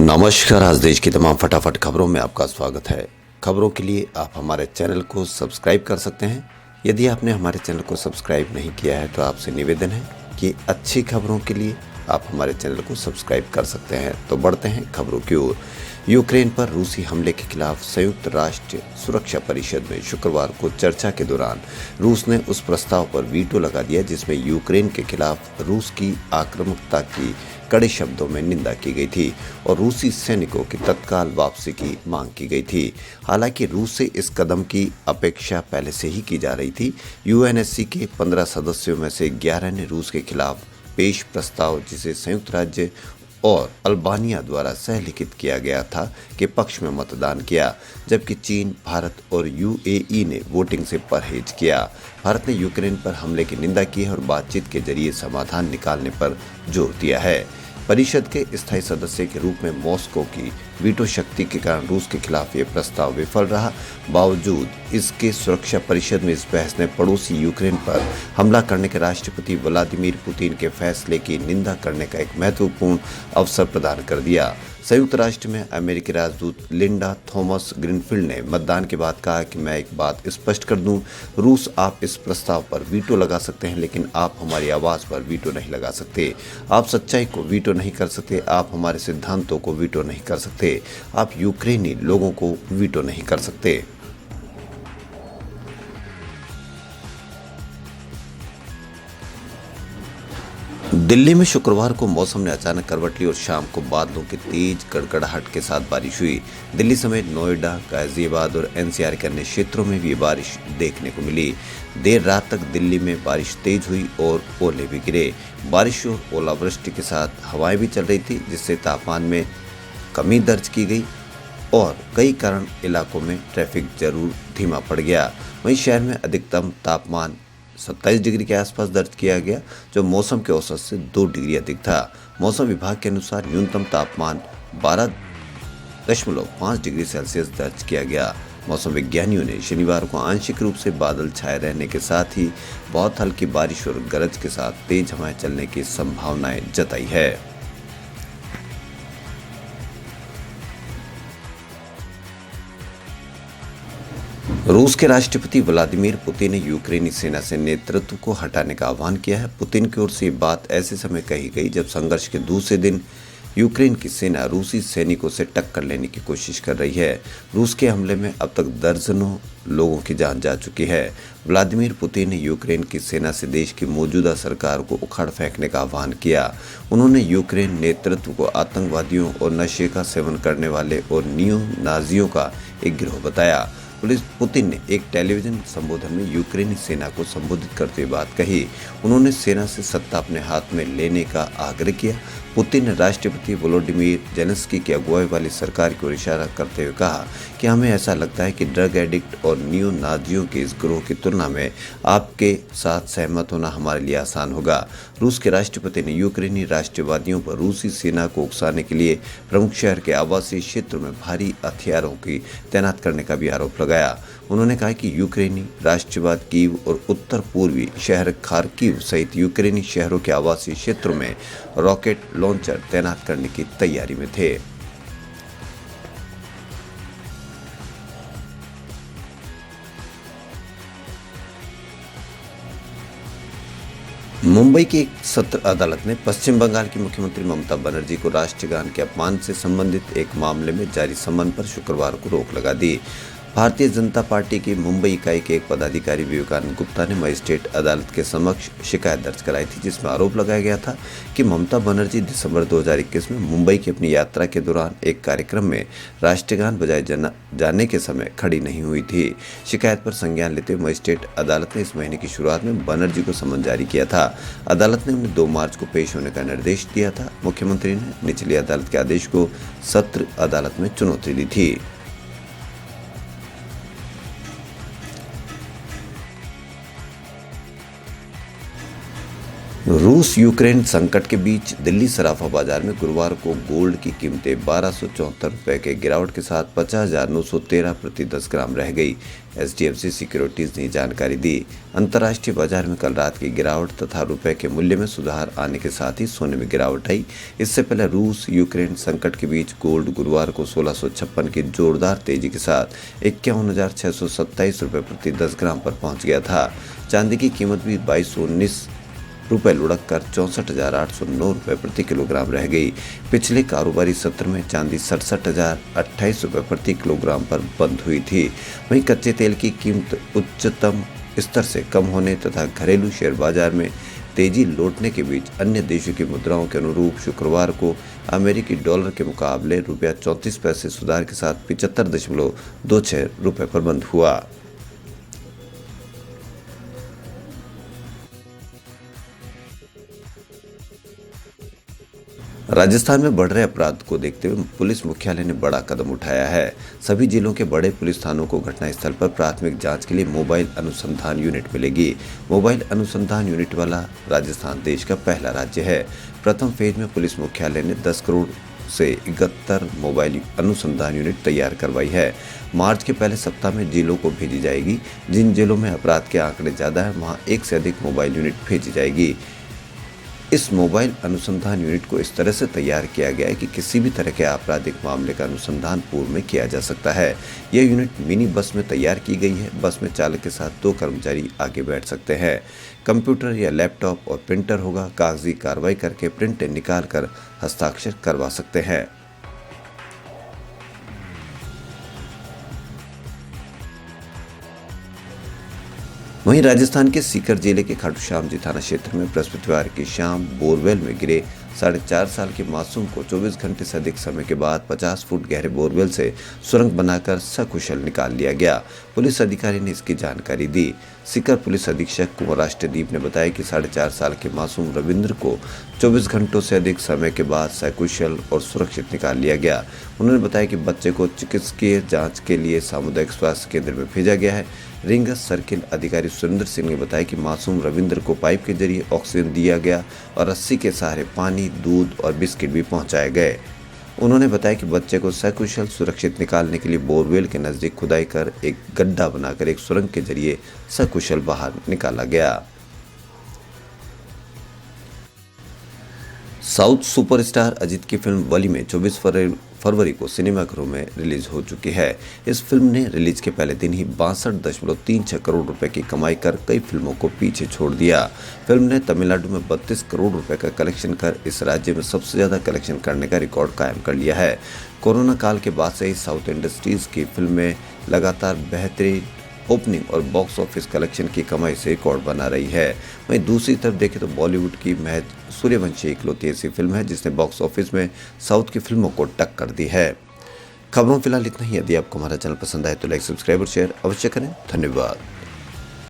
नमस्कार। आज देश की तमाम फटाफट खबरों में आपका स्वागत है। खबरों के लिए आप हमारे चैनल को सब्सक्राइब कर सकते हैं। यदि आपने हमारे चैनल को सब्सक्राइब नहीं किया है तो आपसे निवेदन है कि अच्छी खबरों के लिए आप हमारे चैनल को सब्सक्राइब कर सकते हैं। तो बढ़ते हैं खबरों की ओर। यूक्रेन पर रूसी हमले के खिलाफ संयुक्त राष्ट्र सुरक्षा परिषद में शुक्रवार को चर्चा के दौरान रूस ने उस प्रस्ताव पर वीटो लगा दिया जिसमें यूक्रेन के खिलाफ रूस की आक्रामकता की कड़े शब्दों में निंदा की गई थी और रूसी सैनिकों की तत्काल वापसी की मांग की गई थी। हालांकि रूस से इस कदम की अपेक्षा पहले से ही की जा रही थी। यूएनएससी के 15 सदस्यों में से 11 ने रूस के खिलाफ पेश प्रस्ताव, जिसे संयुक्त राज्य और अल्बानिया द्वारा सहलिखित किया गया था, के पक्ष में मतदान किया, जबकि चीन, भारत और यूएई ने वोटिंग से परहेज किया। भारत ने यूक्रेन पर हमले की निंदा की है और बातचीत के जरिए समाधान निकालने पर जोर दिया है। परिषद के स्थायी सदस्य के रूप में मॉस्को की वीटो शक्ति के कारण रूस के खिलाफ ये प्रस्ताव विफल रहा। बावजूद इसके सुरक्षा परिषद में इस बहस ने पड़ोसी यूक्रेन पर हमला करने के राष्ट्रपति व्लादिमीर पुतिन के फैसले की निंदा करने का एक महत्वपूर्ण अवसर प्रदान कर दिया। संयुक्त राष्ट्र में अमेरिकी राजदूत लिंडा थॉमस ग्रीनफील्ड ने मतदान के बाद कहा कि मैं एक बात स्पष्ट कर दूं, रूस, आप इस प्रस्ताव पर वीटो लगा सकते हैं लेकिन आप हमारी आवाज़ पर वीटो नहीं लगा सकते। आप सच्चाई को वीटो नहीं कर सकते, आप हमारे सिद्धांतों को वीटो नहीं कर सकते, आप यूक्रेनी लोगों को वीटो नहीं कर सकते। दिल्ली में शुक्रवार को मौसम ने अचानक करवट ली और शाम को बादलों की तेज गड़गड़ाहट के साथ बारिश हुई। दिल्ली समेत नोएडा, गाजियाबाद और एनसीआर के अन्य क्षेत्रों में भी बारिश देखने को मिली। देर रात तक दिल्ली में बारिश तेज हुई और ओले भी गिरे। बारिश और ओलावृष्टि के साथ हवाएं भी चल रही थी, जिससे तापमान में कमी दर्ज की गई और कई कारण इलाकों में ट्रैफिक जरूर धीमा पड़ गया। वहीं शहर में अधिकतम तापमान 27 डिग्री के आसपास दर्ज किया गया, जो मौसम के औसत से 2 डिग्री अधिक था। मौसम विभाग के अनुसार न्यूनतम तापमान 12.5 डिग्री सेल्सियस दर्ज किया गया। मौसम विज्ञानियों ने शनिवार को आंशिक रूप से बादल छाए रहने के साथ ही बहुत हल्की बारिश और गरज के साथ तेज हवाएं चलने की संभावनाएं जताई है। रूस के राष्ट्रपति व्लादिमीर पुतिन ने यूक्रेनी सेना से नेतृत्व को हटाने का आह्वान किया है। पुतिन की ओर से ये बात ऐसे समय कही गई जब संघर्ष के दूसरे दिन यूक्रेन की सेना रूसी सैनिकों से टक्कर लेने की कोशिश कर रही है। रूस के हमले में अब तक दर्जनों लोगों की जान जा चुकी है। व्लादिमीर पुतिन ने यूक्रेन की सेना से देश की मौजूदा सरकार को उखाड़ फेंकने का आह्वान किया। उन्होंने यूक्रेन नेतृत्व को आतंकवादियों और नशे का सेवन करने वाले और नियो नाजियों का एक गिरोह बताया। पुतिन ने एक टेलीविजन संबोधन में यूक्रेनी सेना को संबोधित करते हुए बात कही। उन्होंने सेना से सत्ता अपने हाथ में लेने का आग्रह किया। पुतिन ने राष्ट्रपति वोलोडिमीर जेलेंस्की की अगुवाई वाली सरकार की ओर इशारा करते हुए कहा कि हमें ऐसा लगता है कि ड्रग एडिक्ट और नियो नाजियों के इस गिरोह की तुलना में आपके साथ सहमत होना हमारे लिए आसान होगा। रूस के राष्ट्रपति ने यूक्रेनी राष्ट्रवादियों पर रूसी सेना को उकसाने के लिए प्रमुख शहर के आवासीय क्षेत्रों में भारी हथियारों की तैनात करने का भी आरोप लगाया। उन्होंने कहा कि यूक्रेनी राष्ट्रवाद कीव और उत्तर पूर्वी शहर खार्किव सहित यूक्रेनी शहरों के आवासीय क्षेत्रों में रॉकेट लॉन्चर तैनात करने की तैयारी में थे। मुंबई की एक सत्र अदालत ने पश्चिम बंगाल की मुख्यमंत्री ममता बनर्जी को राष्ट्रगान के अपमान से संबंधित एक मामले में जारी समन पर शुक्रवार को रोक लगा दी। भारतीय जनता पार्टी की मुंबई इकाई के एक पदाधिकारी विवेकानंद गुप्ता ने मजिस्ट्रेट अदालत के समक्ष शिकायत दर्ज कराई थी, जिसमें आरोप लगाया गया था कि ममता बनर्जी दिसंबर 2021 में मुंबई की अपनी यात्रा के दौरान एक कार्यक्रम में राष्ट्रगान बजाए जाने के समय खड़ी नहीं हुई थी। शिकायत पर संज्ञान लेते हुए मजिस्ट्रेट अदालत ने इस महीने की शुरुआत में बनर्जी को समन जारी किया था। अदालत ने उन्हें 2 मार्च को पेश होने का निर्देश दिया था। मुख्यमंत्री ने निचली अदालत के आदेश को सत्र अदालत में चुनौती दी थी। रूस यूक्रेन संकट के बीच दिल्ली सराफा बाजार में गुरुवार को गोल्ड की कीमतें 1274 रुपये के गिरावट के साथ 50,913 प्रति 10 ग्राम रह गई। एचडीएफसी सिक्योरिटीज ने जानकारी दी। अंतर्राष्ट्रीय बाजार में कल रात की गिरावट तथा रुपए के मूल्य में सुधार आने के साथ ही सोने में गिरावट आई। इससे पहले रूस यूक्रेन संकट के बीच गोल्ड गुरुवार को 1656 की जोरदार तेजी के साथ 51,627 रुपये प्रति 10 ग्राम पर पहुंच गया था। चांदी की कीमत भी 2219 रुपये लुढ़क कर 64,809 रुपये प्रति किलोग्राम रह गई। पिछले कारोबारी सत्र में चांदी 67,028 रुपये प्रति किलोग्राम पर बंद हुई थी। वहीं कच्चे तेल की कीमत उच्चतम स्तर से कम होने तथा घरेलू शेयर बाजार में तेजी लौटने के बीच अन्य देशों की मुद्राओं के अनुरूप शुक्रवार को अमेरिकी डॉलर के मुकाबले रुपया 34 पैसे सुधार के साथ 75.26 रुपये पर बंद हुआ। राजस्थान में बढ़ रहे अपराध को देखते हुए पुलिस मुख्यालय ने बड़ा कदम उठाया है। सभी जिलों के बड़े पुलिस थानों को घटनास्थल पर प्राथमिक जांच के लिए मोबाइल अनुसंधान यूनिट मिलेगी। मोबाइल अनुसंधान यूनिट वाला राजस्थान देश का पहला राज्य है। प्रथम फेज में पुलिस मुख्यालय ने 10 करोड़ से 71 मोबाइल अनुसंधान यूनिट तैयार करवाई है। मार्च के पहले सप्ताह में जिलों को भेजी जाएगी। जिन जिलों में अपराध के आंकड़े ज्यादा है वहां एक से अधिक मोबाइल यूनिट भेजी जाएगी। इस मोबाइल अनुसंधान यूनिट को इस तरह से तैयार किया गया है कि किसी भी तरह के आपराधिक मामले का अनुसंधान पूर्व में किया जा सकता है। यह यूनिट मिनी बस में तैयार की गई है। बस में चालक के साथ 2 कर्मचारी आगे बैठ सकते हैं। कंप्यूटर या लैपटॉप और प्रिंटर होगा। कागजी कार्रवाई करके प्रिंट निकाल कर हस्ताक्षर करवा सकते हैं। वहीं राजस्थान के सीकर जिले के खाटू श्याम जी थाना क्षेत्र में बृहस्पतिवार की शाम बोरवेल में गिरे 4.5 साल के मासूम को 24 घंटे से अधिक समय के बाद 50 फुट गहरे बोरवेल से सुरंग बनाकर सकुशल निकाल लिया गया। पुलिस अधिकारी ने इसकी जानकारी दी। सीकर पुलिस अधीक्षक कुंवर राष्ट्रदीप ने बताया कि 4.5 साल के मासूम रविंद्र को 24 घंटों से अधिक समय के बाद सकुशल और सुरक्षित निकाल लिया गया। उन्होंने बताया कि बच्चे को चिकित्सकीय जांच के लिए सामुदायिक स्वास्थ्य केंद्र में भेजा गया है। रिंग सर्किल अधिकारी सुरेंद्र सिंह ने बताया कि मासूम रविंद्र को पाइप के जरिए ऑक्सीजन दिया गया और रस्सी के सहारे पानी, दूध और बिस्किट भी पहुंचाए गए। उन्होंने बताया कि बच्चे को सकुशल सुरक्षित निकालने के लिए बोरवेल के नजदीक खुदाई कर एक गड्ढा बनाकर एक सुरंग के जरिए सकुशल बाहर निकाला गया। साउथ सुपरस्टार अजित की फिल्म वली में 24 फरवरी को सिनेमाघरों में रिलीज हो चुकी है। इस फिल्म ने रिलीज के पहले दिन ही 62.36 करोड़ रुपए की कमाई कर कई फिल्मों को पीछे छोड़ दिया। फिल्म ने तमिलनाडु में 32 करोड़ रुपए का कलेक्शन कर इस राज्य में सबसे ज्यादा कलेक्शन करने का रिकॉर्ड कायम कर लिया है। कोरोना काल के बाद से ही साउथ इंडस्ट्रीज की फिल्में लगातार बेहतरीन ओपनिंग और बॉक्स ऑफिस कलेक्शन की कमाई से रिकॉर्ड बना रही है। वहीं दूसरी तरफ देखें तो बॉलीवुड की महज सूर्यवंशी इकलौती ऐसी फिल्म है जिसने बॉक्स ऑफिस में साउथ की फिल्मों को टक्कर दी है। खबरों फिलहाल इतना ही। यदि आपको हमारा चैनल पसंद आए तो लाइक, सब्सक्राइब और शेयर अवश्य करें। धन्यवाद।